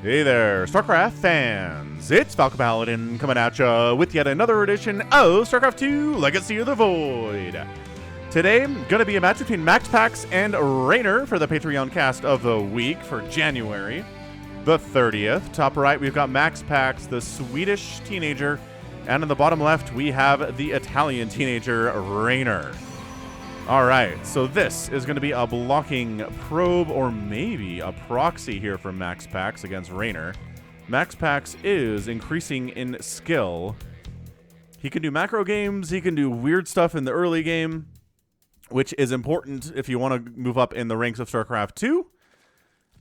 Hey there, StarCraft fans! It's Falcon Paladin coming at ya with yet another edition of StarCraft 2 Legacy of the Void. Today, gonna be a match between MaxPax and Reynor for the Patreon cast of the week for January the 30th. Top right, we've got MaxPax, the Swedish teenager, and in the bottom left, we have the Italian teenager, Reynor. Alright, so this is going to be a blocking probe or maybe a proxy here for MaxPax against Reynor. MaxPax is increasing in skill. He can do macro games, he can do weird stuff in the early game, which is important if you want to move up in the ranks of StarCraft 2.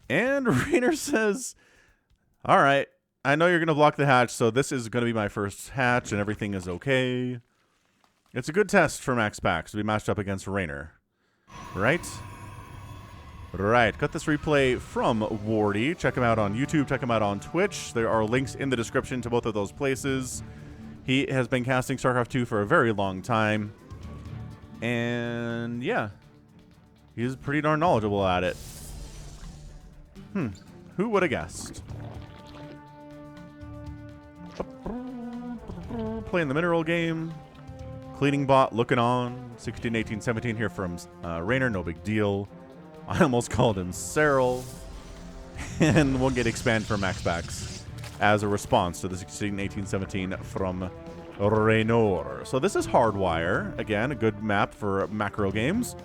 And Reynor says, alright, I know you're going to block the hatch, so this is going to be my first hatch and everything is okay. It's a good test for MaxPax to be matched up against Reynor. Right? Right. Got this replay from Wardy. Check him out on YouTube. Check him out on Twitch. There are links in the description to both of those places. He has been casting StarCraft 2 for a very long time. And yeah, he's pretty darn knowledgeable at it. Who would have guessed? Playing the mineral game. Cleaning bot, looking on. 16, 18, 17 here from Reynor, no big deal. I almost called him Cyril. And we'll get expand for MaxPax as a response to the 16, 18, 17 from Raynor. So this is Hardwire. Again, a good map for macro games.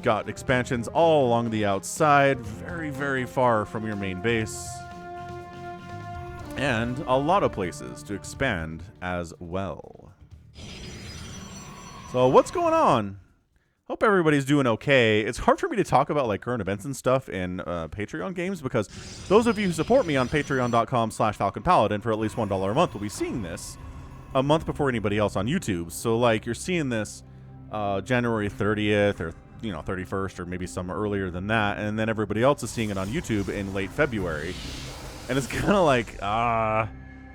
Got expansions all along the outside. Very, very far from your main base. And a lot of places to expand as well. So what's going on? Hope everybody's doing okay. It's hard for me to talk about like current events and stuff in Patreon games because those of you who support me on patreon.com/FalconPaladin for at least $1 a month will be seeing this a month before anybody else on YouTube. So like you're seeing this January 30th or 31st or maybe some earlier than that, and then everybody else is seeing it on YouTube in late February. And it's kind of like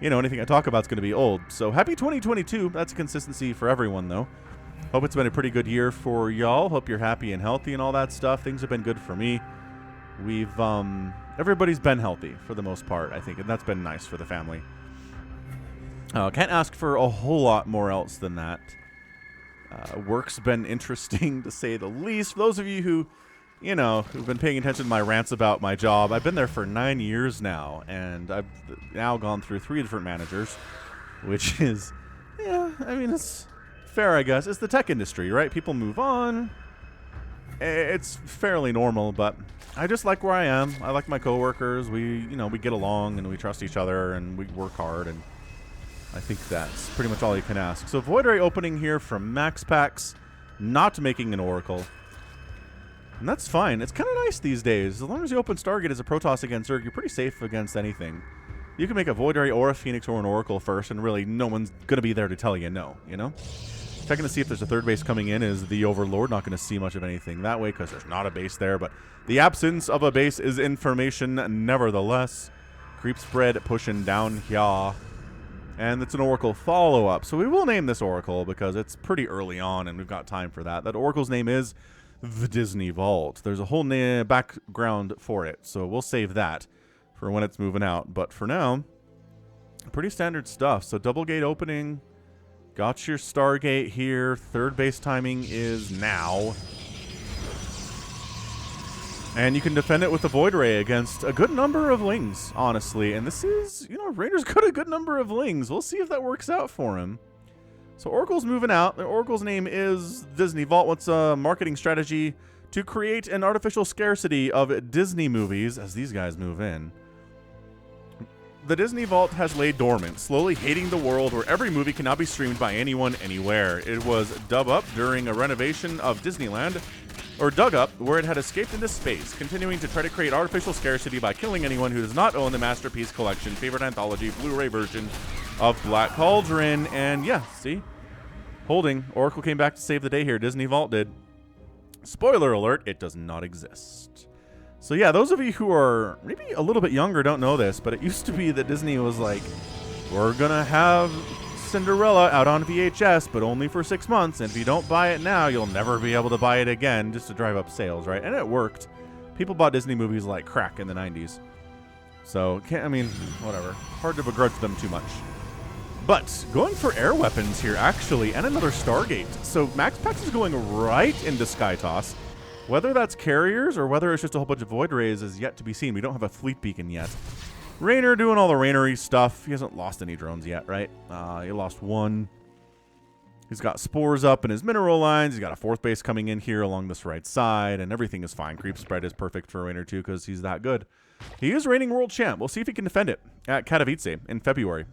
anything I talk about is going to be old. So happy 2022. That's consistency for everyone though. Hope it's been a pretty good year for y'all. Hope you're happy and healthy and all that stuff. Things have been good for me. We've, everybody's been healthy for the most part, I think, and that's been nice for the family. Can't ask for a whole lot more else than that. Work's been interesting to say the least. For those of you who, who've been paying attention to my rants about my job, I've been there for 9 years now, and I've now gone through 3 different managers, which is, it's fair, I guess. It's the tech industry, right? People move on. It's fairly normal, but I just like where I am. I like my coworkers. We get along and we trust each other and we work hard, and I think that's pretty much all you can ask. So Void Ray opening here from MaxPax, not making an Oracle. And that's fine. It's kind of nice these days. As long as you open Stargate as a Protoss against Zerg, you're pretty safe against anything. You can make a Void Ray or a Phoenix or an Oracle first, and really no one's going to be there to tell you no, Checking to see if there's a third base coming in. Is the Overlord not going to see much of anything that way because there's not a base there, but the absence of a base is information nevertheless. Creep spread pushing down here. And it's an Oracle follow-up. So we will name this Oracle because it's pretty early on and we've got time for that. That Oracle's name is the Disney Vault. There's a whole background for it, so we'll save that for when it's moving out. But for now, pretty standard stuff. So double gate opening. Got your Stargate here. Third base timing is now. And you can defend it with the Void Ray against a good number of Lings, honestly. And this is, Raynor's got a good number of Lings. We'll see if that works out for him. So Oracle's moving out. The Oracle's name is Disney Vault. What's a marketing strategy to create an artificial scarcity of Disney movies as these guys move in. The Disney Vault has laid dormant, slowly hating the world where every movie can now be streamed by anyone, anywhere. It was dug up during a renovation of Disneyland, or dug up where it had escaped into space, continuing to try to create artificial scarcity by killing anyone who does not own the Masterpiece Collection favorite anthology Blu-ray version of Black Cauldron. And yeah, see? Holding. Oracle came back to save the day here. Disney Vault did. Spoiler alert, it does not exist. So yeah, those of you who are maybe a little bit younger don't know this, but it used to be that Disney was like, we're gonna have Cinderella out on VHS, but only for 6 months, and if you don't buy it now, you'll never be able to buy it again, just to drive up sales, right? And it worked. People bought Disney movies like crack in the 90s. So, I mean, whatever. Hard to begrudge them too much. But going for air weapons here, actually, and another Stargate. So MaxPax is going right into Skytoss. Whether that's carriers or whether it's just a whole bunch of void rays is yet to be seen. We don't have a fleet beacon yet. Reynor doing all the Raynory stuff. He hasn't lost any drones yet, right? He lost one. He's got spores up in his mineral lines. He's got a fourth base coming in here along this right side, and everything is fine. Creep spread is perfect for Reynor too because he's that good. He is reigning world champ. We'll see if he can defend it at Katowice in February,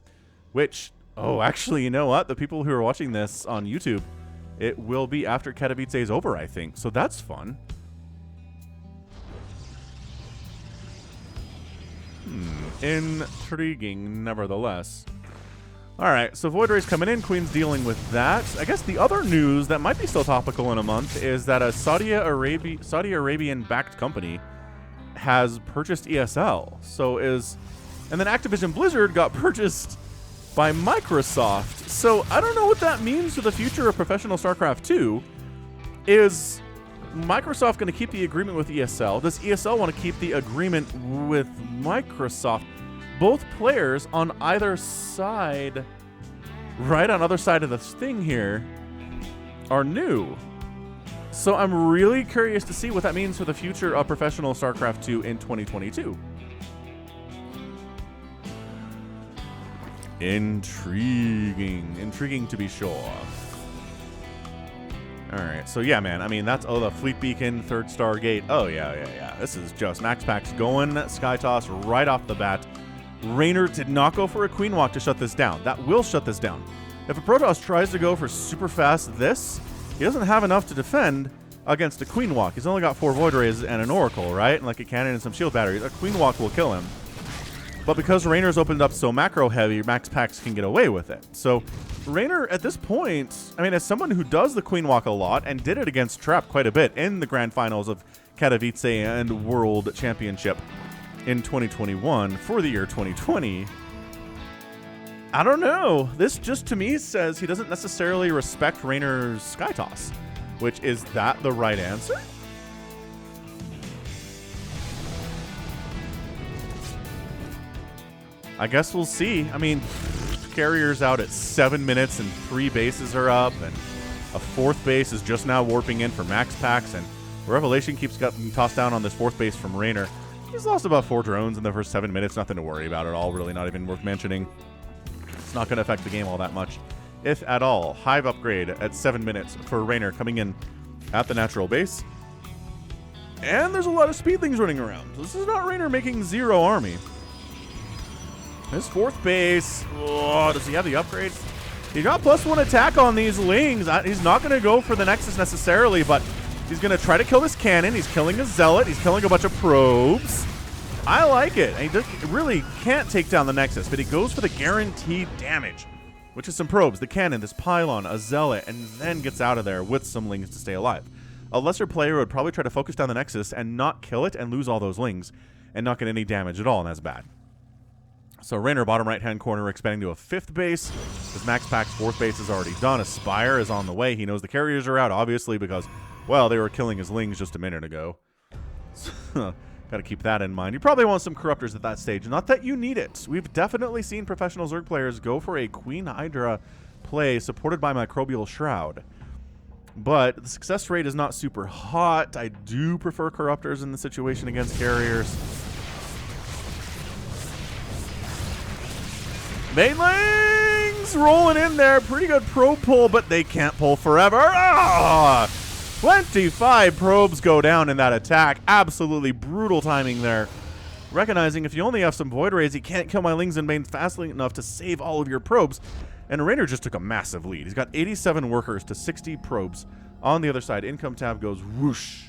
which, oh, actually, you know what? The people who are watching this on YouTube, it will be after Katowice is over, I think. So that's fun. Intriguing, nevertheless. All right, so Void Ray's coming in. Queen's dealing with that. I guess the other news that might be still topical in a month is that a Saudi Arabian-backed company has purchased ESL. And then Activision Blizzard got purchased by Microsoft. So I don't know what that means for the future of professional StarCraft 2. Is Microsoft going to keep the agreement with ESL? Does ESL want to keep the agreement with Microsoft? Both players on either side, right on other side of this thing here, are new. So I'm really curious to see what that means for the future of professional StarCraft 2 in 2022. Intriguing to be sure. All right, so yeah, man. I mean, that's the fleet beacon, third Stargate. Oh yeah. This is just MaxPax going Skytoss right off the bat. Reynor did not go for a Queen Walk to shut this down. That will shut this down. If a Protoss tries to go for super fast he doesn't have enough to defend against a Queen Walk. He's only got 4 Void Rays and an Oracle, right? And like a cannon and some shield batteries. A Queen Walk will kill him. But because Raynor's opened up so macro heavy, MaxPax can get away with it. So Reynor, at this point, I mean, as someone who does the Queen Walk a lot and did it against Trap quite a bit in the grand finals of Katowice and World Championship in 2021 for the year 2020, I don't know. This just to me says he doesn't necessarily respect Raynor's Skytoss, which is that the right answer? I guess we'll see. I mean, carrier's out at 7 minutes and 3 bases are up, and a 4th base is just now warping in for MaxPax, and Revelation keeps getting tossed down on this 4th base from Reynor. He's lost about 4 drones in the first 7 minutes. Nothing to worry about at all. Really not even worth mentioning. It's not going to affect the game all that much, if at all. Hive upgrade at 7 minutes for Reynor coming in at the natural base. And there's a lot of speedlings running around. This is not Reynor making 0 army. His 4th base. Oh, does he have the upgrade? He got +1 attack on these lings. He's not going to go for the Nexus necessarily, but he's going to try to kill this cannon. He's killing a Zealot. He's killing a bunch of probes. I like it. And he really can't take down the Nexus, but he goes for the guaranteed damage, which is some probes, the cannon, this pylon, a Zealot, and then gets out of there with some lings to stay alive. A lesser player would probably try to focus down the Nexus and not kill it and lose all those lings and not get any damage at all, and that's bad. So Reynor, bottom right-hand corner, expanding to a 5th base. His MaxPax 4th base is already done. Aspire is on the way. He knows the carriers are out, obviously, because, well, they were killing his lings just a minute ago. Got to keep that in mind. You probably want some Corruptors at that stage. Not that you need it. We've definitely seen professional Zerg players go for a Queen Hydra play supported by Microbial Shroud. But the success rate is not super hot. I do prefer Corruptors in the situation against carriers. Mainlings rolling in there. Pretty good probe pull, but they can't pull forever. 25 probes go down in that attack. Absolutely brutal timing there. Recognizing if you only have some Void Rays, you can't kill my lings in main fast enough to save all of your probes. And Reynor just took a massive lead. He's got 87 workers to 60 probes. On the other side, income tab goes whoosh.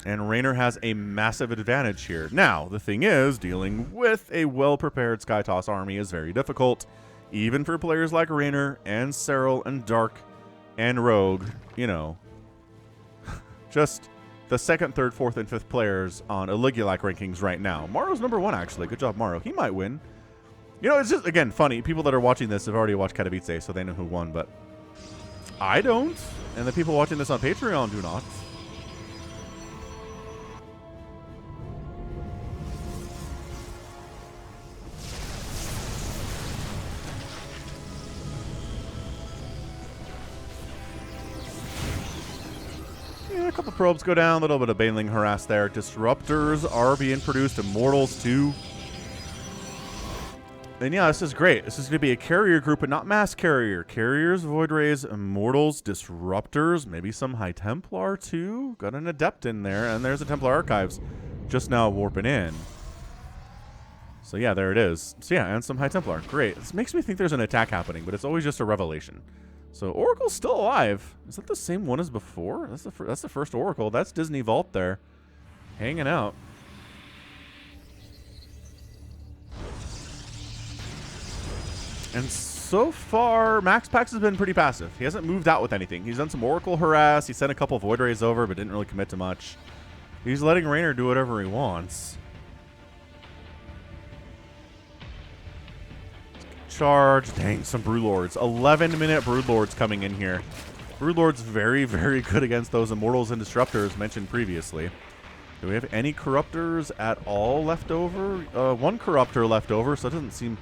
And Reynor has a massive advantage here. Now, the thing is, dealing with a well-prepared Skytoss army is very difficult, even for players like Reynor and Serral and Dark and Rogue. You know, just the 2nd, 3rd, 4th, and 5th players on Eligulac rankings right now. Maro's #1, actually. Good job, Maro. He might win. You know, it's just, again, funny. People that are watching this have already watched Katowice, so they know who won, but I don't. And the people watching this on Patreon do not. couple probes go down. A little bit of Baneling harass there. Disruptors are being produced. Immortals, too. And yeah, this is great. This is going to be a carrier group, but not mass carrier. Carriers, Void Rays, Immortals, Disruptors, maybe some High Templar, too. Got an Adept in there, and there's a Templar Archives just now warping in. So yeah, there it is. So yeah, and some High Templar. Great. This makes me think there's an attack happening, but it's always just a revelation. So Oracle's still alive. Is that the same one as before? That's the first Oracle. That's Disney Vault there, hanging out. And so far, MaxPax has been pretty passive. He hasn't moved out with anything. He's done some Oracle harass. He sent a couple Void Rays over, but didn't really commit to much. He's letting Reynor do whatever he wants. Charge. Dang, some Broodlords. 11-minute Broodlords coming in here. Broodlords very, very good against those Immortals and Disruptors mentioned previously. Do we have any Corruptors at all left over? One Corruptor left over, so it doesn't seem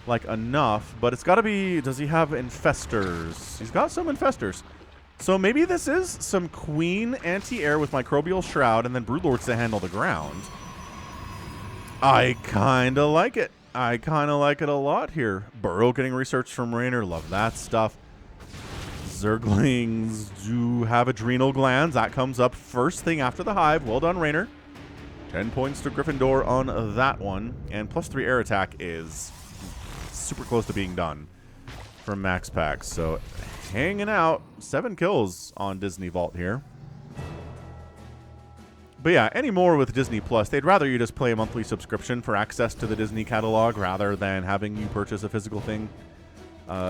like enough, but it's got to be. Does he have Infestors? He's got some Infestors. So maybe this is some Queen anti-air with Microbial Shroud and then Broodlords to handle the ground. I kind of like it. I kind of like it a lot here. Burrow getting research from Raynor. Love that stuff. Zerglings do have adrenal glands. That comes up first thing after the hive. Well done, Raynor. 10 points to Gryffindor on that one. And +3 air attack is super close to being done from MaxPax. So hanging out. 7 kills on Disney Vault here. But yeah, any more with Disney Plus, they'd rather you just play a monthly subscription for access to the Disney catalog rather than having you purchase a physical thing.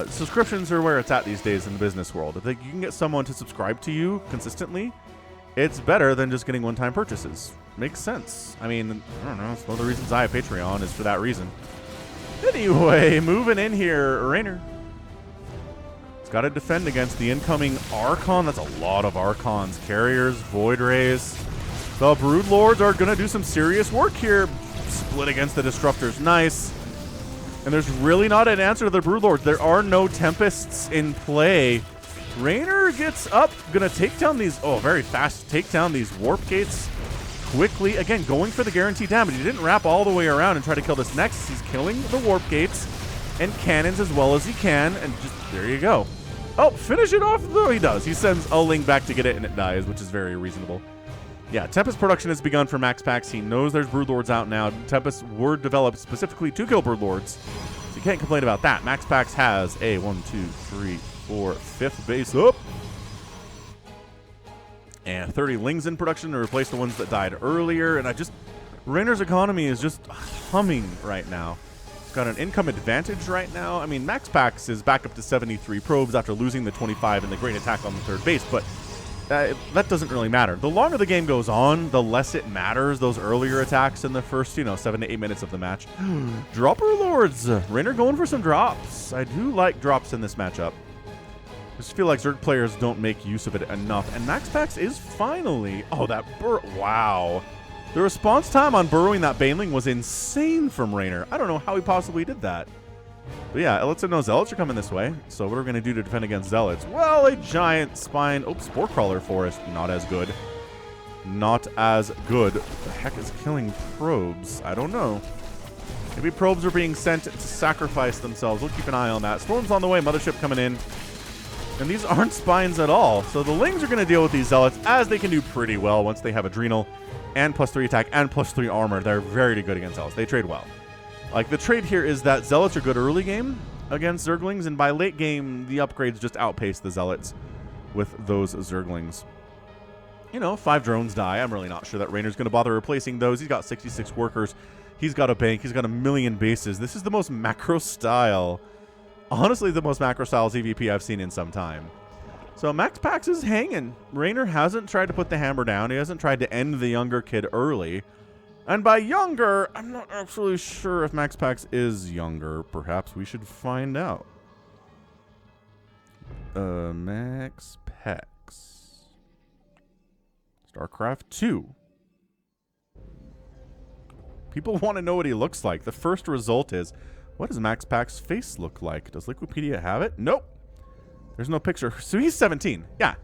Subscriptions are where it's at these days in the business world. If you can get someone to subscribe to you consistently, it's better than just getting one-time purchases. Makes sense. I mean, I don't know. It's one of the reasons I have Patreon is for that reason. Anyway, moving in here, Raynor. It's got to defend against the incoming Archon. That's a lot of Archons. Carriers, Void Rays. The Broodlords are going to do some serious work here. Split against the Disruptors. Nice. And there's really not an answer to the Broodlords. There are no Tempests in play. Raynor gets up. Going to take down these... Oh, very fast. Take down these Warp Gates quickly. Again, going for the guaranteed damage. He didn't wrap all the way around and try to kill this Nexus. He's killing the Warp Gates and cannons as well as he can. And just... There you go. Oh, finish it off, though. He does. He sends a Ling back to get it, and it dies, which is very reasonable. Yeah, Tempest production has begun for MaxPax. He knows there's Broodlords out now. Tempests were developed specifically to kill Broodlords, so you can't complain about that. MaxPax has a 1, 2, 3, 4, 5th base up. And 30 Lings in production to replace the ones that died earlier. And Raynor's economy is just humming right now. It's got an income advantage right now. I mean, MaxPax is back up to 73 probes after losing the 25 in the great attack on the third base, but that doesn't really matter. The longer the game goes on, the less it matters, those earlier attacks in the first, 7 to 8 minutes of the match. Dropper Lords. Raynor going for some drops. I do like drops in this matchup. I just feel like Zerg players don't make use of it enough. And MaxPax is finally... Oh, that wow. The response time on burrowing that Baneling was insane from Raynor. I don't know how he possibly did that. But yeah, it lets him know Zealots are coming this way. So what are we going to do to defend against Zealots? Well, a giant spine. Oh, Spore Crawler Forest. Not as good. Not as good. What the heck is killing probes? I don't know. Maybe probes are being sent to sacrifice themselves. We'll keep an eye on that. Storm's on the way. Mothership coming in. And these aren't spines at all. So the Lings are going to deal with these Zealots, as they can do pretty well once they have Adrenal and +3 attack and +3 armor. They're very good against Zealots. They trade well. Like, the trade here is that Zealots are good early game against Zerglings, and by late game, the upgrades just outpace the Zealots with those Zerglings. 5 drones die. I'm really not sure that Raynor's going to bother replacing those. He's got 66 workers. He's got a bank. He's got a million bases. This is the most macro style. Honestly, the most macro style ZVP I've seen in some time. So MaxPax is hanging. Raynor hasn't tried to put the hammer down. He hasn't tried to end the younger kid early. And by younger, I'm not actually sure if MaxPax is younger. Perhaps we should find out. MaxPax. StarCraft 2. People want to know what he looks like. The first result is, what does MaxPax's face look like? Does Liquipedia have it? Nope. There's no picture. So he's 17. Yeah.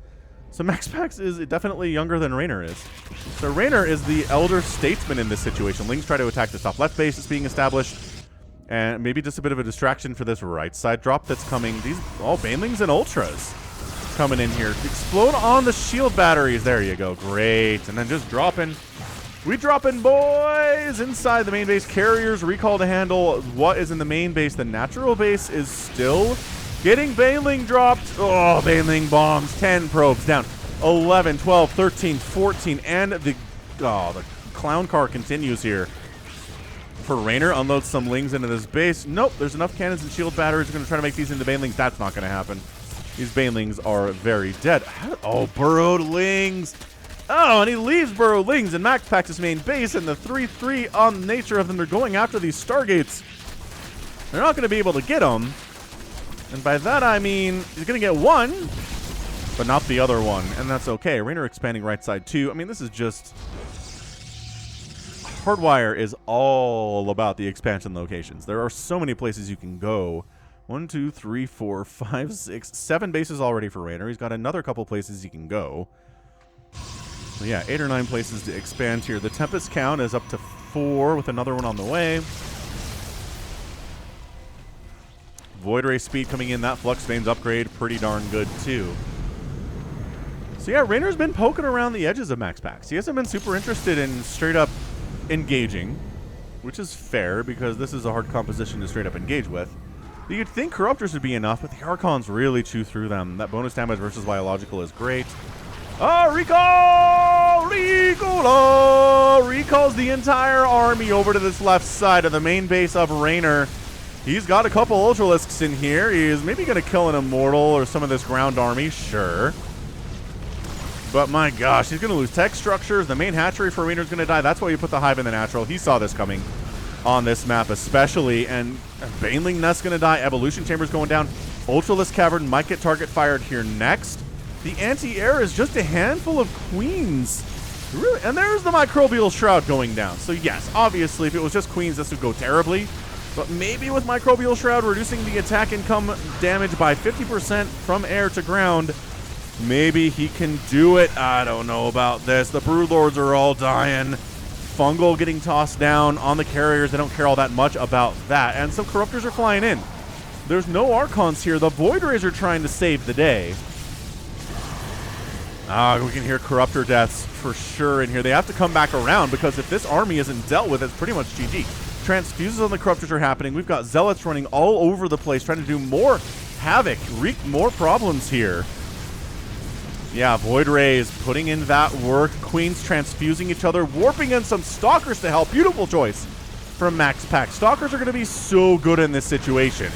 So MaxPax is definitely younger than Reynor is. So Reynor is the elder statesman in this situation. Lings try to attack the top left base that's being established. And maybe just a bit of a distraction for this right side drop that's coming. These all Banelings and Ultras coming in here. Explode on the shield batteries. There you go. Great. And then just dropping. We dropping, boys, inside the main base. Carriers recall to handle what is in the main base. The natural base is still getting Baneling dropped. Oh, Baneling bombs. 10 probes down. 11, 12, 13, 14. And the clown car continues here. For Reynor, unloads some Lings into this base. Nope, there's enough cannons and shield batteries. We're going to try to make these into Banelings. That's not going to happen. These Banelings are very dead. Oh, burrowed Lings. Oh, and he leaves burrowed Lings in MaxPax's main base, and the 3-3 on the nature of them. They're going after these Stargates. They're not going to be able to get them. And by that, I mean, he's going to get one, but not the other one. And that's okay. Reynor expanding right side too. I mean, this is just... Hardwire is all about the expansion locations. There are so many places you can go. 1, 2, 3, 4, 5, 6, 7 bases already for Reynor. He's got another couple places he can go. So yeah, 8 or 9 places to expand here. The Tempest count is up to 4 with another one on the way. Void Ray speed coming in. That Flux Veins upgrade, pretty darn good too. So yeah, Reynor's been poking around the edges of MaxPax. He hasn't been super interested in straight up engaging, which is fair because this is a hard composition to straight up engage with. You'd think Corruptors would be enough, but the Archons really chew through them. That bonus damage versus biological is great. Oh, recall! Recalls the entire army over to this left side of the main base of Reynor. He's got a couple Ultralisks in here. He is maybe going to kill an Immortal or some of this ground army, sure. But my gosh, he's going to lose tech structures. The main hatchery for Reynor's going to die. That's why you put the Hive in the natural. He saw this coming on this map especially. And Baneling Nest's going to die. Evolution Chamber's going down. Ultralisk Cavern might get target fired here next. The anti-air is just a handful of Queens. Really? And there's the Microbial Shroud going down. So yes, obviously, if it was just Queens, this would go terribly. But maybe with Microbial Shroud reducing the attack income damage by 50% from air to ground, maybe he can do it. I don't know about this. The Broodlords are all dying. Fungal getting tossed down on the carriers. They don't care all that much about that. And some Corruptors are flying in. There's no Archons here. The Void Rays are trying to save the day. We can hear Corruptor deaths for sure in here. They have to come back around because if this army isn't dealt with, it's pretty much GG. Transfuses on the Corruptors are happening. We've got Zealots running all over the place, trying to do more havoc, wreak more problems here. Yeah, Void Rays putting in that work. Queens transfusing each other, warping in some Stalkers to help. Beautiful choice from MaxPax. Stalkers are going to be so good in this situation.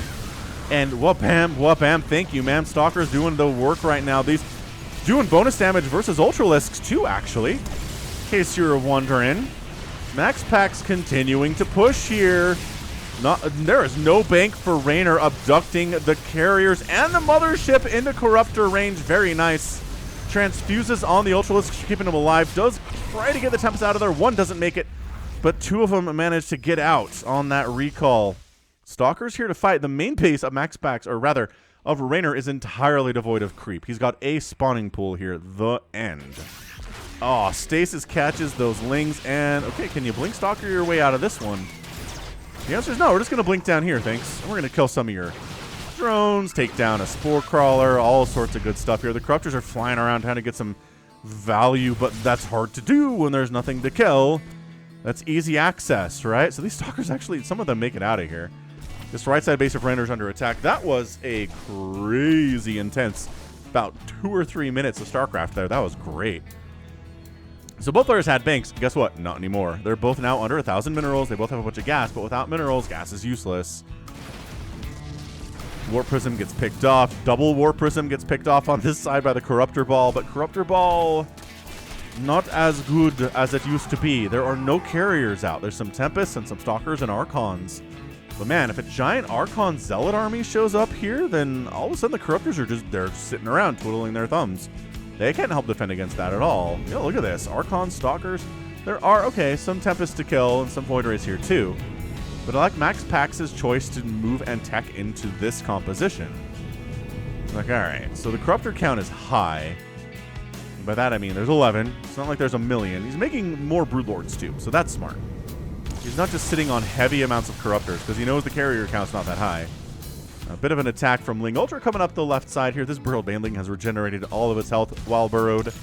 And whoop-bam, thank you, ma'am. Stalkers doing the work right now. These doing bonus damage versus Ultralisks too, actually. In case you're wondering. MaxPax continuing to push here. There is no bank for Reynor abducting the carriers and the mothership into Corruptor range. Very nice. Transfuses on the Ultralisks, keeping them alive. Does try to get the Tempest out of there. One doesn't make it, but 2 of them manage to get out on that recall. Stalker's here to fight. The main base of MaxPax, or rather, of Reynor, is entirely devoid of creep. He's got a spawning pool here. The end. Oh, Stasis catches those Lings, and okay, can you blink Stalker your way out of this one? The answer is no. We're just going to blink down here, thanks. And we're going to kill some of your drones, take down a Spore Crawler, all sorts of good stuff here. The Corruptors are flying around trying to get some value, but that's hard to do when there's nothing to kill. That's easy access, right? So these Stalkers actually, some of them make it out of here. This right side base of Reynor's under attack. That was a crazy intense, about 2 or 3 minutes of StarCraft there. That was great. So both players had banks. Guess what? Not anymore. They're both now under 1,000 minerals. They both have a bunch of gas, but without minerals, gas is useless. Warp Prism gets picked off. Double Warp Prism gets picked off on this side by the Corruptor Ball, but Corruptor Ball not as good as it used to be. There are no carriers out. There's some Tempests and some Stalkers and Archons. But man, if a giant Archon Zealot army shows up here, then all of a sudden the Corruptors are they're sitting around twiddling their thumbs. They can't help defend against that at all. You know, look at this. Archon, Stalkers. There are, okay, some Tempests to kill and some Void Rays here too. But I like MaxPax's choice to move and tech into this composition. Like, alright, so the Corruptor count is high. By that I mean there's 11. It's not like there's a million. He's making more Broodlords too, so that's smart. He's not just sitting on heavy amounts of Corruptors because he knows the carrier count's not that high. A bit of an attack from Ling Ultra coming up the left side here. This burrowed Baneling has regenerated all of its health while burrowed.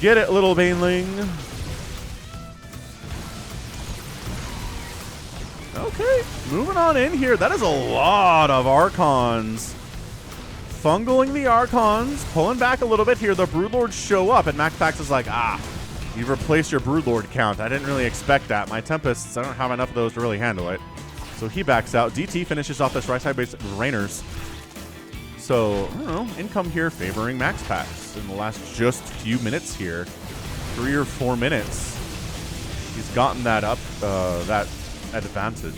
Get it, little Baneling. Okay, moving on in here. That is a lot of Archons. Fungling the Archons, pulling back a little bit here. The Broodlords show up, and MaxPax is like, you've replaced your Broodlord count. I didn't really expect that. My Tempests, I don't have enough of those to really handle it. So he backs out. DT finishes off this right side base with Raynors. So, I don't know, income here favoring MaxPax in the last just few minutes here. 3 or 4 minutes. He's gotten that up, that advantage.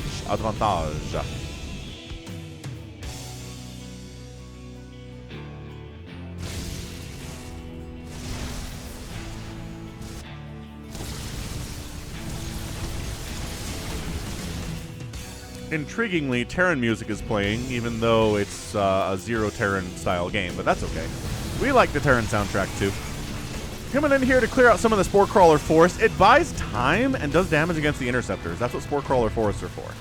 Intriguingly, Terran music is playing, even though it's a Zero Terran style game, but that's okay. We like the Terran soundtrack too. Coming in here to clear out some of the Spore Crawler Forest. It buys time and does damage against the Interceptors. That's what Spore Crawler Forests are for.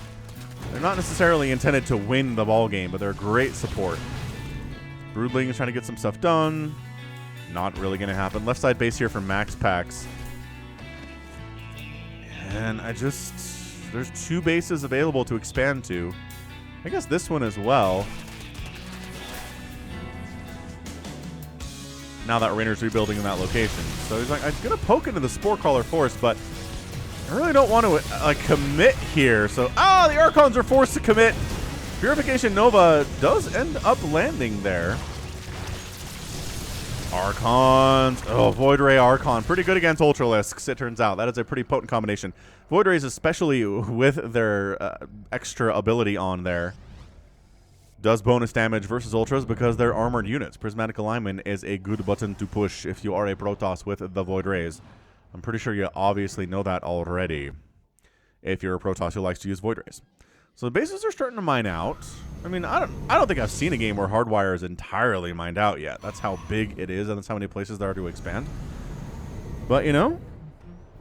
They're not necessarily intended to win the ball game, but they're great support. Broodling is trying to get some stuff done. Not really going to happen. Left side base here for MaxPax. And there's 2 bases available to expand to. I guess this one as well. Now that Raynor's rebuilding in that location. So he's like, I'm going to poke into the Spore Crawler Forest, but I really don't want to commit here. So, the Archons are forced to commit. Purification Nova does end up landing there. Archons. Oh, Void Ray Archon. Pretty good against Ultralisks, it turns out. That is a pretty potent combination. Void Rays, especially with their extra ability on there, does bonus damage versus Ultras because they're armored units. Prismatic Alignment is a good button to push if you are a Protoss with the Void Rays. I'm pretty sure you obviously know that already if you're a Protoss who likes to use Void Rays. So the bases are starting to mine out. I mean, I don't think I've seen a game where Hardwire is entirely mined out yet. That's how big it is, and that's how many places there are to expand. But you know,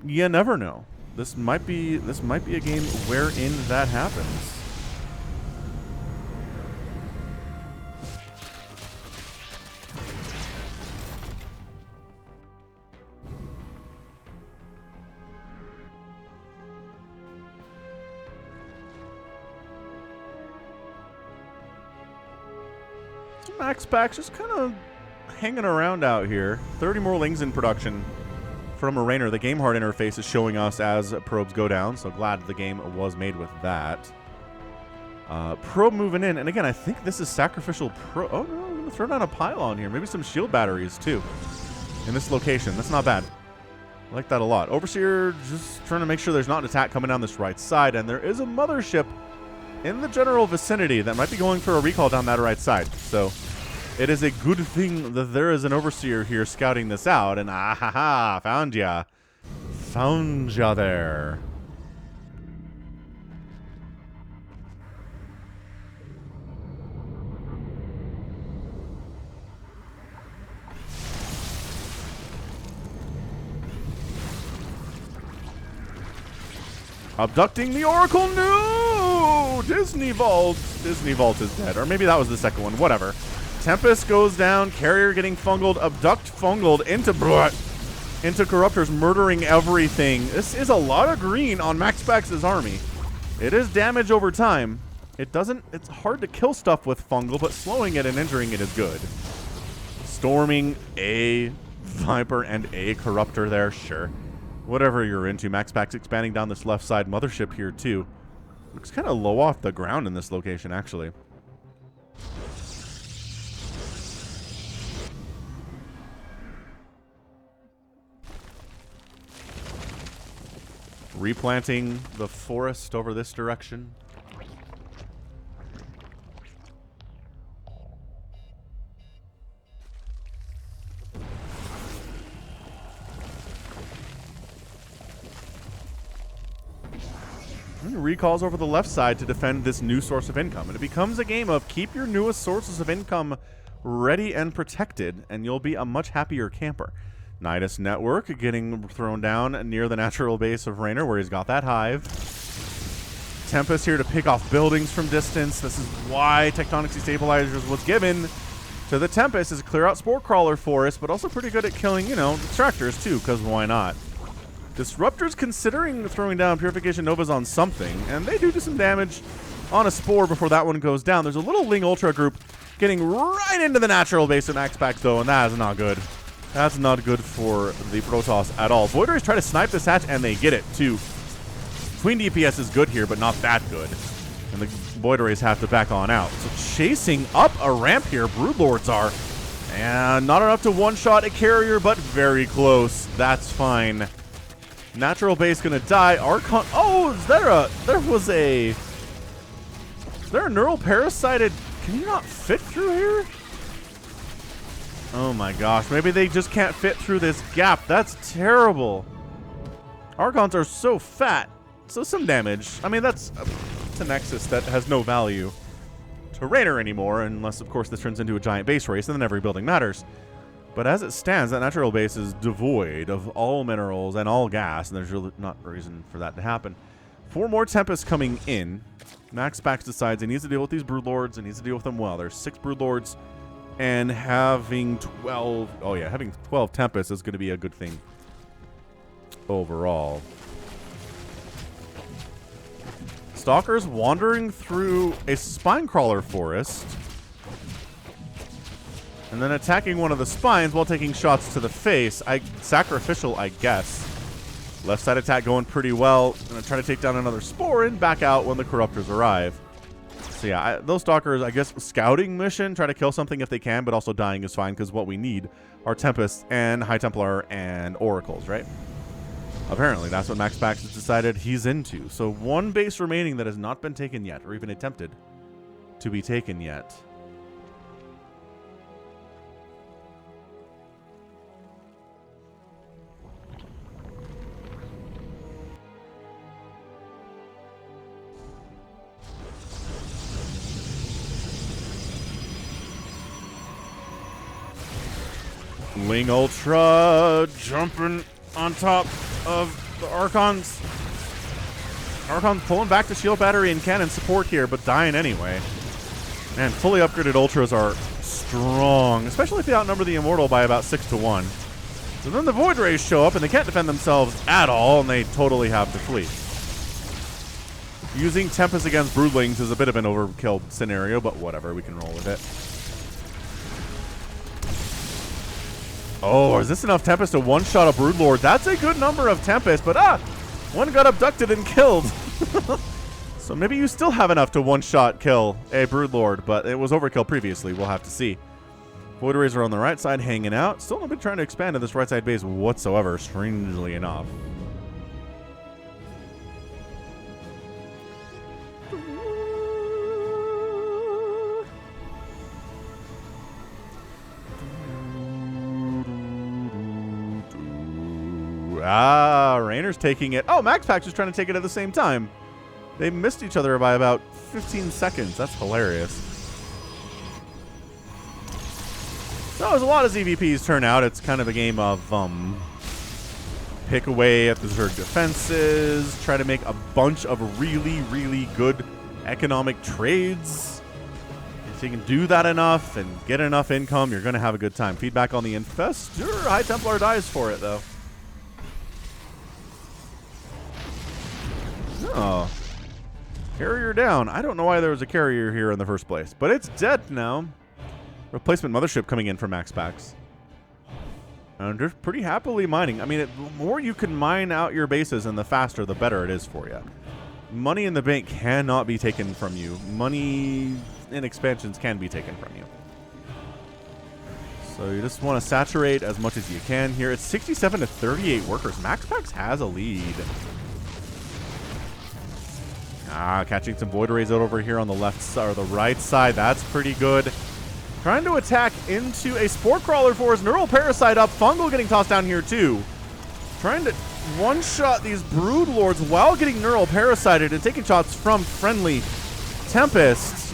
you never know. This might be a game wherein that happens. MaxPax just kind of hanging around out here. 30 more Lings in production from a Raynor. The game hard interface is showing us as probes go down, so glad the game was made with that. Probe moving in, and again, I think this is sacrificial probe. Oh no, I'm going to throw down a pylon here. Maybe some shield batteries too in this location. That's not bad. I like that a lot. Overseer just trying to make sure there's not an attack coming down this right side, and there is a mothership in the general vicinity that might be going for a recall down that right side. So it is a good thing that there is an Overseer here scouting this out, and found ya. Found ya there. Abducting the Oracle? No! Disney Vault. Disney Vault is dead. Or maybe that was the second one. Whatever. Tempest goes down. Carrier getting fungled. Abduct fungled into Corruptors, murdering everything. This is a lot of green on MaxPax's army. It is damage over time. It's hard to kill stuff with fungal, but slowing it and injuring it is good. Storming a Viper and a Corruptor there, sure. Whatever you're into. MaxPax expanding down this left side mothership here too. Looks kind of low off the ground in this location, actually. Replanting the forest over this direction. Recalls over the left side to defend this new source of income. And it becomes a game of keep your newest sources of income ready and protected, and you'll be a much happier camper. Nidus Network getting thrown down near the natural base of Reynor, where he's got that hive. Tempest here to pick off buildings from distance. This is why Tectonic Destabilizers was given to the Tempest, is to clear out Spore Crawler Forest, but also pretty good at killing, you know, Extractors too, because why not? Disruptors considering throwing down Purification Novas on something, and they do some damage on a Spore before that one goes down. There's a little Ling Ultra group getting right into the natural base of MaxPax though, and that is not good. That's not good for the Protoss at all. Void Rays try to snipe this hatch, and they get it too. Queen DPS is good here, but not that good. And the Void Rays have to back on out. So chasing up a ramp here, Broodlords are. And not enough to one-shot a carrier, but very close. That's fine. Natural base gonna die. Archon. Oh, is there a neural parasited? Can you not fit through here? Oh my gosh. Maybe they just can't fit through this gap. That's terrible. Archons are so fat. So some damage. I mean, that's a Nexus that has no value to Raynor anymore, unless, of course, this turns into a giant base race, and then every building matters. But as it stands, that natural base is devoid of all minerals and all gas, and there's really not a reason for that to happen. 4 more Tempests coming in. MaxPax decides he needs to deal with these Broodlords, and needs to deal with them well. There's 6 Broodlords, and having 12... Oh, yeah, having 12 Tempests is going to be a good thing overall. Stalkers wandering through a Spinecrawler Forest, and then attacking one of the spines while taking shots to the face. Sacrificial, I guess. Left side attack going pretty well. Gonna try to take down another Spore and back out when the Corruptors arrive. So yeah, those Stalkers, I guess, scouting mission, try to kill something if they can, but also dying is fine, because what we need are Tempests and High Templar and Oracles, right? Apparently, that's what MaxPax has decided he's into. So 1 base remaining that has not been taken yet, or even attempted to be taken yet. Ling Ultra jumping on top of the Archons. Archons pulling back the shield battery and cannon support here, but dying anyway. Man, fully upgraded Ultras are strong, especially if they outnumber the Immortal by about 6 to 1. So then the Void Rays show up, and they can't defend themselves at all, and they totally have to flee. Using Tempest against Broodlings is a bit of an overkill scenario, but whatever, we can roll with it. Oh, is this enough Tempest to one-shot a Broodlord? That's a good number of Tempest, but one got abducted and killed. So maybe you still have enough to one-shot kill a Broodlord, but it was overkill previously. We'll have to see. Void Rays are on the right side hanging out. Still not been trying to expand to this right side base whatsoever, strangely enough. Raynor's taking it. Oh, MaxPax was trying to take it at the same time. They missed each other by about 15 seconds. That's hilarious. So as a lot of ZVPs turn out, it's kind of a game of pick away at the Zerg defenses, try to make a bunch of really, really good economic trades. If you can do that enough and get enough income, you're going to have a good time. Feedback on the Infestor. High Templar dies for it, though. Oh. Carrier down. I don't know why there was a carrier here in the first place, but it's dead now. Replacement mothership coming in from MaxPax. And they're pretty happily mining. I mean, the more you can mine out your bases and the faster, the better it is for you. Money in the bank cannot be taken from you. Money in expansions can be taken from you. So you just want to saturate as much as you can here. It's 67 to 38 workers. MaxPax has a lead. Catching some Void Rays out over here on the left side or the right side. That's pretty good. Trying to attack into a Spore Crawler for his Neural Parasite up. Fungal getting tossed down here too. Trying to one-shot these Broodlords while getting Neural Parasited and taking shots from friendly Tempests.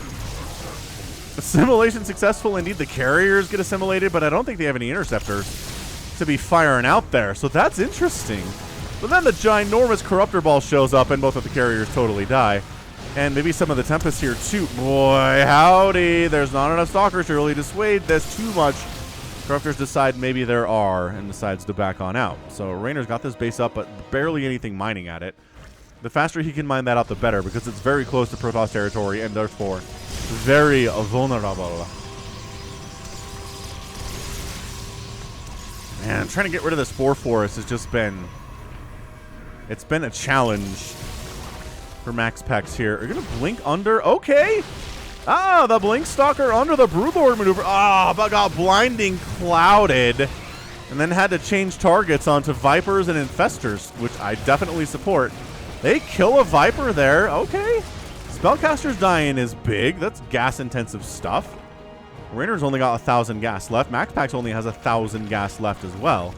Assimilation successful. Indeed, the carriers get assimilated, but I don't think they have any interceptors to be firing out there. So that's interesting. But then the ginormous Corruptor Ball shows up, and both of the carriers totally die. And maybe some of the Tempests here, too. Boy, howdy. There's not enough Stalkers to really dissuade this too much. Corruptors decide maybe there are, and decides to back on out. So Raynor's got this base up, but barely anything mining at it. The faster he can mine that out, the better, because it's very close to Protoss territory, and therefore very vulnerable. Man, trying to get rid of this Spore Forest has just been... It's been a challenge for MaxPax here. Are you going to blink under? Okay. Ah, the Blink Stalker under the Broodlord maneuver. Ah, but got blinding clouded. And then had to change targets onto Vipers and Infestors, which I definitely support. They kill a Viper there. Okay. Spellcaster's dying is big. That's gas-intensive stuff. Raynor's only got 1,000 gas left. MaxPax only has 1,000 gas left as well.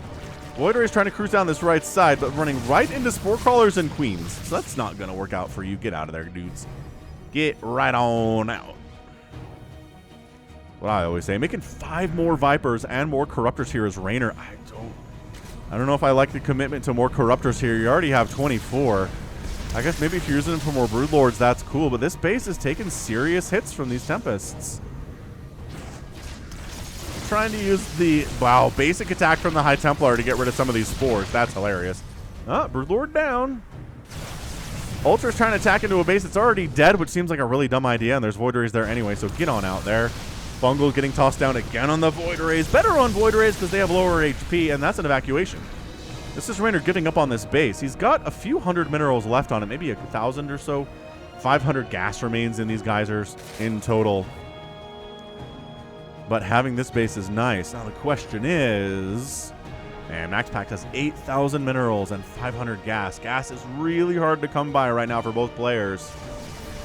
Void Ray is trying to cruise down this right side, but running right into Spore Crawlers and Queens. So that's not going to work out for you. Get out of there, dudes. Get right on out. What I always say, making 5 more Vipers and more Corruptors here is Reynor. I don't know if I like the commitment to more Corruptors here. You already have 24. I guess maybe if you're using them for more Broodlords, that's cool. But this base is taking serious hits from these Tempests. Trying to use the, wow, basic attack from the High Templar to get rid of some of these spores. That's hilarious. Broodlord down. Ultra's trying to attack into a base that's already dead, which seems like a really dumb idea, and there's Void Rays there anyway, so get on out there. Fungal getting tossed down again on the Void Rays. Better on Void Rays because they have lower HP, and that's an evacuation. This is Reynor giving up on this base. He's got a few hundred minerals left on it, maybe 1,000 or so. 500 gas remains in these geysers in total. But having this base is nice. Now the question is, man, MaxPax has 8,000 minerals and 500 gas. Gas is really hard to come by right now for both players.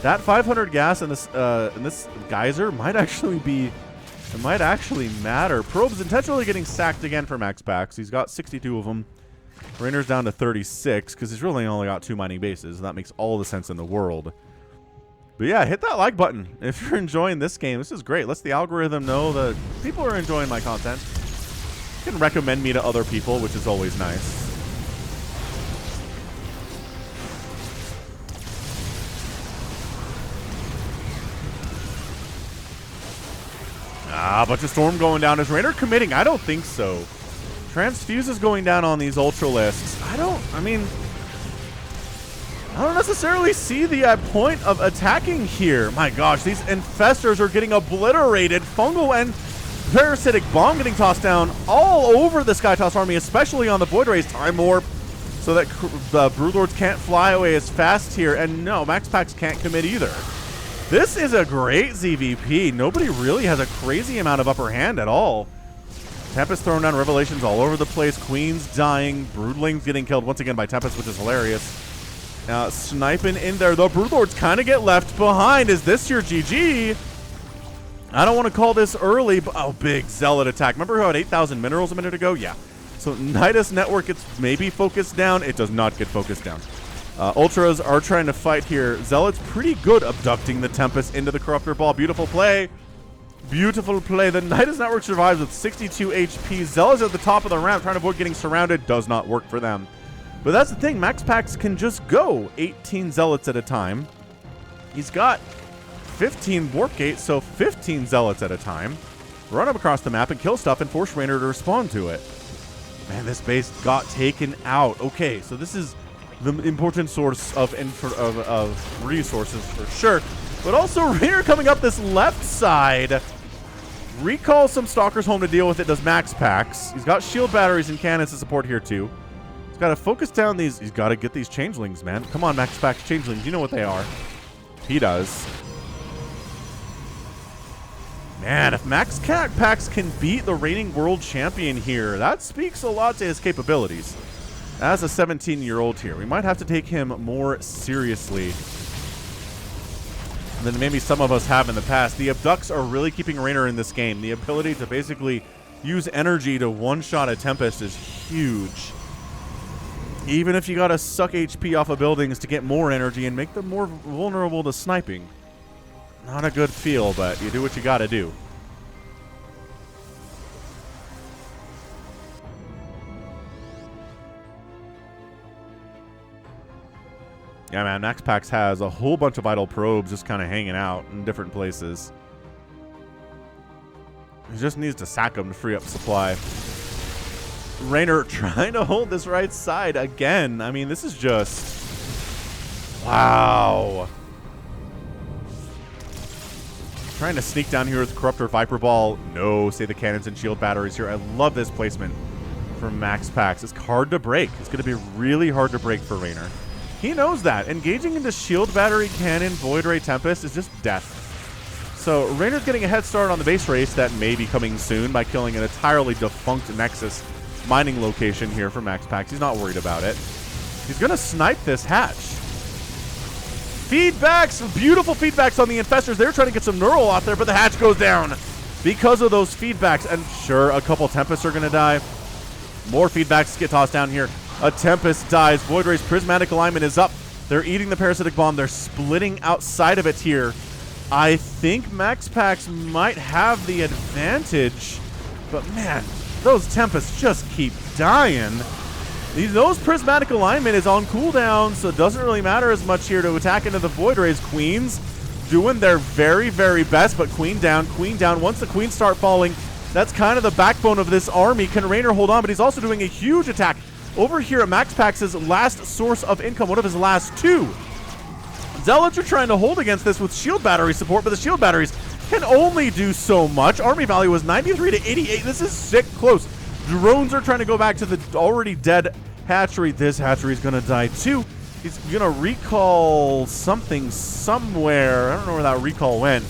That 500 gas in this geyser might actually be, it might actually matter. Probe's intentionally getting sacked again for MaxPax. He's got 62 of them. Raynor's down to 36 because he's really only got 2 mining bases. That makes all the sense in the world. But yeah, hit that like button if you're enjoying this game. This is great. Lets the algorithm know that people are enjoying my content. You can recommend me to other people, which is always nice. Bunch of Storm going down. Is Raynor committing? I don't think so. Transfuse is going down on these Ultra lists. I don't necessarily see the point of attacking here. My gosh, these Infestors are getting obliterated. Fungal and Parasitic Bomb getting tossed down all over the Skytoss army, especially on the Void Rays. Time Warp so that the Broodlords can't fly away as fast here. And no, MaxPax can't commit either. This is a great ZVP. Nobody really has a crazy amount of upper hand at all. Tempest throwing down Revelations all over the place. Queen's dying. Broodlings getting killed once again by Tempest, which is hilarious. Sniping in there. The Broodlords kind of get left behind. Is this your GG? I don't want to call this early, but oh, big Zealot attack. Remember who had 8,000 minerals a minute ago? Yeah. So Nidus Network gets maybe focused down. It does not get focused down. Ultras are trying to fight here. Zealot's pretty good abducting the Tempest into the Corruptor Ball. Beautiful play. Beautiful play. The Nidus Network survives with 62 HP. Zealot's at the top of the ramp trying to avoid getting surrounded. Does not work for them. But that's the thing. MaxPax can just go 18 Zealots at a time. He's got 15 Warp Gates, so 15 Zealots at a time. Run up across the map and kill stuff and force Reynor to respond to it. Man, this base got taken out. Okay, so this is the important source of resources for sure. But also Reynor coming up this left side. Recalls some Stalkers home to deal with it, does MaxPax. He's got shield batteries and cannons to support here too. He's got to focus down these. He's got to get these changelings, man. Come on, MaxPax changelings. You know what they are. He does. Man, if MaxPax can beat the reigning world champion here, that speaks a lot to his capabilities. As a 17-year-old here, we might have to take him more seriously than maybe some of us have in the past. The abducts are really keeping Reynor in this game. The ability to basically use energy to one-shot a Tempest is huge. Even if you gotta suck HP off of buildings to get more energy and make them more vulnerable to sniping. Not a good feel, but you do what you gotta do. Yeah, man, MaxPax has a whole bunch of vital probes just kind of hanging out in different places. He just needs to sack them to free up supply. Reynor trying to hold this right side again. I mean, this is just... Wow. Trying to sneak down here with Corruptor Viper Ball. No, say the cannons and shield batteries here. I love this placement from MaxPax. It's hard to break. It's going to be really hard to break for Reynor. He knows that. Engaging into shield battery, cannon, Void Ray, Tempest is just death. So Reynor's getting a head start on the base race that may be coming soon by killing an entirely defunct Nexus mining location here for MaxPax. He's not worried about it. He's going to snipe this hatch. Feedbacks, beautiful feedbacks on the Infestors. They're trying to get some neural out there, but the hatch goes down because of those feedbacks. And sure, a couple Tempests are going to die. More feedbacks get tossed down here. A Tempest dies. Void Ray's prismatic alignment is up. They're eating the parasitic bomb. They're splitting outside of it here. I think MaxPax might have the advantage, but man, those Tempests just keep dying. Those prismatic alignment is on cooldown, so it doesn't really matter as much here to attack into the Void Rays. Queens doing their very, very best, but Queen down, Queen down. Once the Queens start falling, that's kind of the backbone of this army. Can Reynor hold on? But he's also doing a huge attack over here at MaxPax's last source of income, one of his last two. Zealots are trying to hold against this with shield battery support, but the shield batteries can only do so much. Army value was 93 to 88. This is sick close. Drones are trying to go back to the already dead hatchery. This hatchery is going to die too. He's going to recall something somewhere. I don't know where that recall went.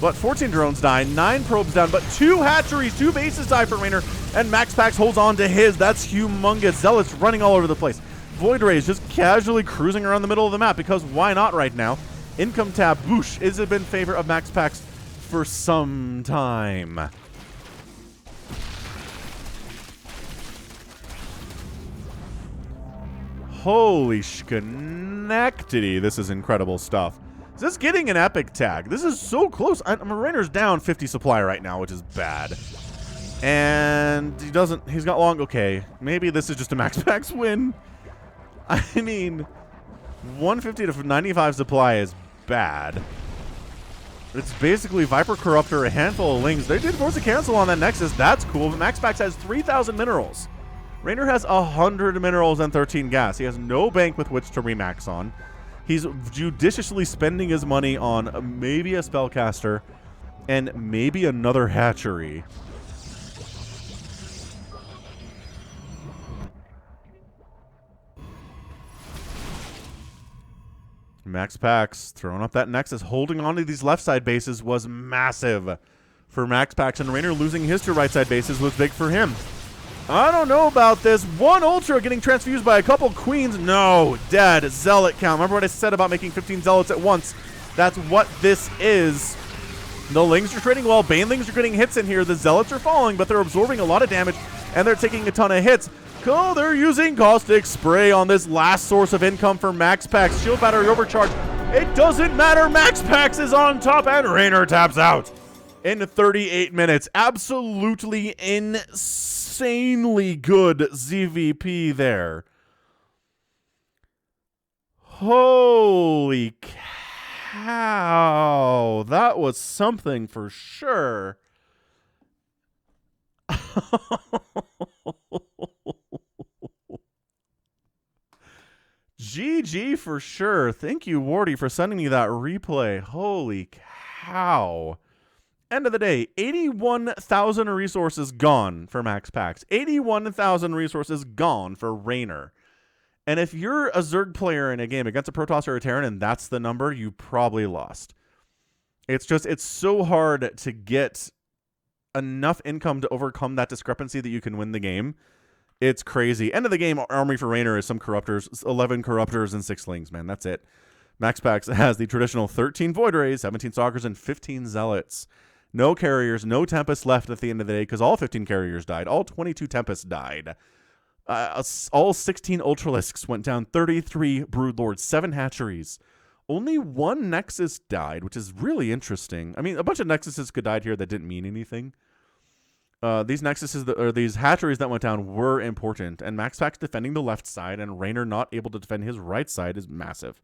But 14 drones die, 9 probes down, but 2 hatcheries, 2 bases die for Reynor, and MaxPax holds on to his. That's humongous. Zealots running all over the place. Void Rays just casually cruising around the middle of the map, because why not right now? Income tab, boosh, is in favor of MaxPax for some time. Holy schenectady, this is incredible stuff. Is this getting an epic tag? This is so close. Reynor's down 50 supply right now, which is bad. And he's got long, okay. Maybe this is just a MaxPax win. I mean, 150 to 95 supply is bad. It's basically Viper Corruptor, a handful of Lings. They did force a cancel on that Nexus. That's cool, but MaxPax has 3,000 minerals. Reynor has 100 minerals and 13 gas. He has no bank with which to remax on. He's judiciously spending his money on maybe a spellcaster and maybe another hatchery. MaxPax throwing up that Nexus, holding on to these left side bases was massive for MaxPax, and Reynor losing his 2 right side bases was big for him. I don't know about this. 1 Ultra getting transfused by a couple Queens. No, dead. Zealot count. Remember what I said about making 15 Zealots at once? That's what this is. The Lings are trading well. Banelings are getting hits in here. The Zealots are falling, but they're absorbing a lot of damage, and they're taking a ton of hits. Oh, they're using Caustic Spray on this last source of income for MaxPax. Shield battery overcharge. It doesn't matter. MaxPax is on top, and Reynor taps out in 38 minutes. Absolutely insanely good ZVP there. Holy cow. That was something for sure. GG for sure. Thank you, Wardy, for sending me that replay. Holy cow. End of the day, 81,000 resources gone for MaxPax. 81,000 resources gone for Reynor. And if you're a Zerg player in a game against a Protoss or a Terran and that's the number, you probably lost. It's so hard to get enough income to overcome that discrepancy that you can win the game. It's crazy. End of the game, army for Reynor is some Corruptors, 11 Corruptors and 6 Lings, man. That's it. MaxPax has the traditional 13 Void Rays, 17 Stalkers, and 15 Zealots. No carriers, no Tempests left at the end of the day because all 15 carriers died. All 22 Tempests died. All 16 Ultralisks went down, 33 Broodlords, 7 hatcheries, only one Nexus died, which is really interesting. I mean, a bunch of Nexuses could died here that didn't mean anything. These Nexuses, or these hatcheries that went down were important, and MaxPax defending the left side and Reynor not able to defend his right side is massive.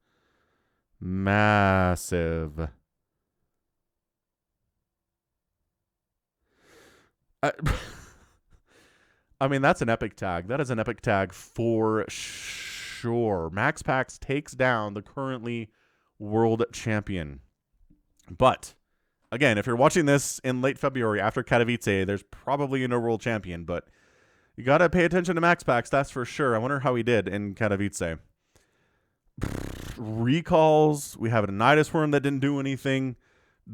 Massive. I mean, that's an epic tag. That is an epic tag for sure. MaxPax takes down the currently world champion. But, again, if you're watching this in late February after Katowice, there's probably no world champion. But you got to pay attention to MaxPax, that's for sure. I wonder how he did in Katowice. Recalls. We have a Nidus Worm that didn't do anything.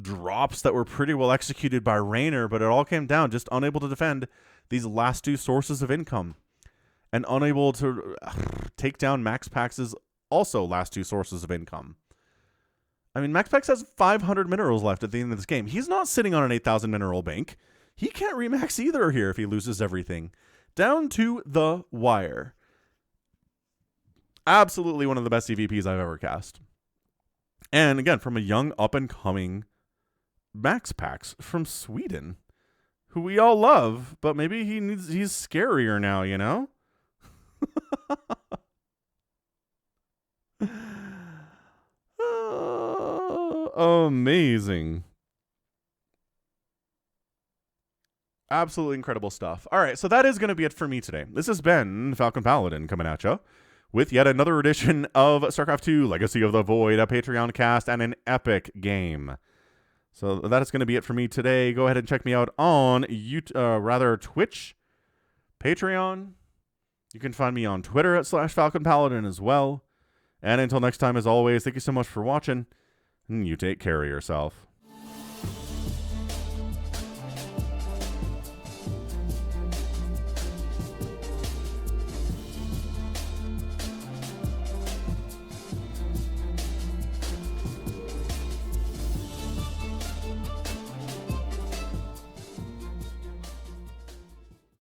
Drops that were pretty well executed by Reynor, but it all came down just unable to defend these last two sources of income and unable to take down MaxPax's also last two sources of income. I mean, MaxPax has 500 minerals left at the end of this game. He's not sitting on an 8,000 mineral bank. He can't remax either here if he loses everything. Down to the wire. Absolutely one of the best EVPs I've ever cast. And again, from a young up-and-coming MaxPax from Sweden, who we all love, but maybe he's scarier now, you know? Amazing. Absolutely incredible stuff. All right, so that is going to be it for me today. This has been Falcon Paladin coming at you with yet another edition of StarCraft 2 Legacy of the Void, a Patreon cast, and an epic game. So that is going to be it for me today. Go ahead and check me out on Twitch, Patreon. You can find me on Twitter at /Falcon Paladin as well. And until next time, as always, thank you so much for watching, and you take care of yourself.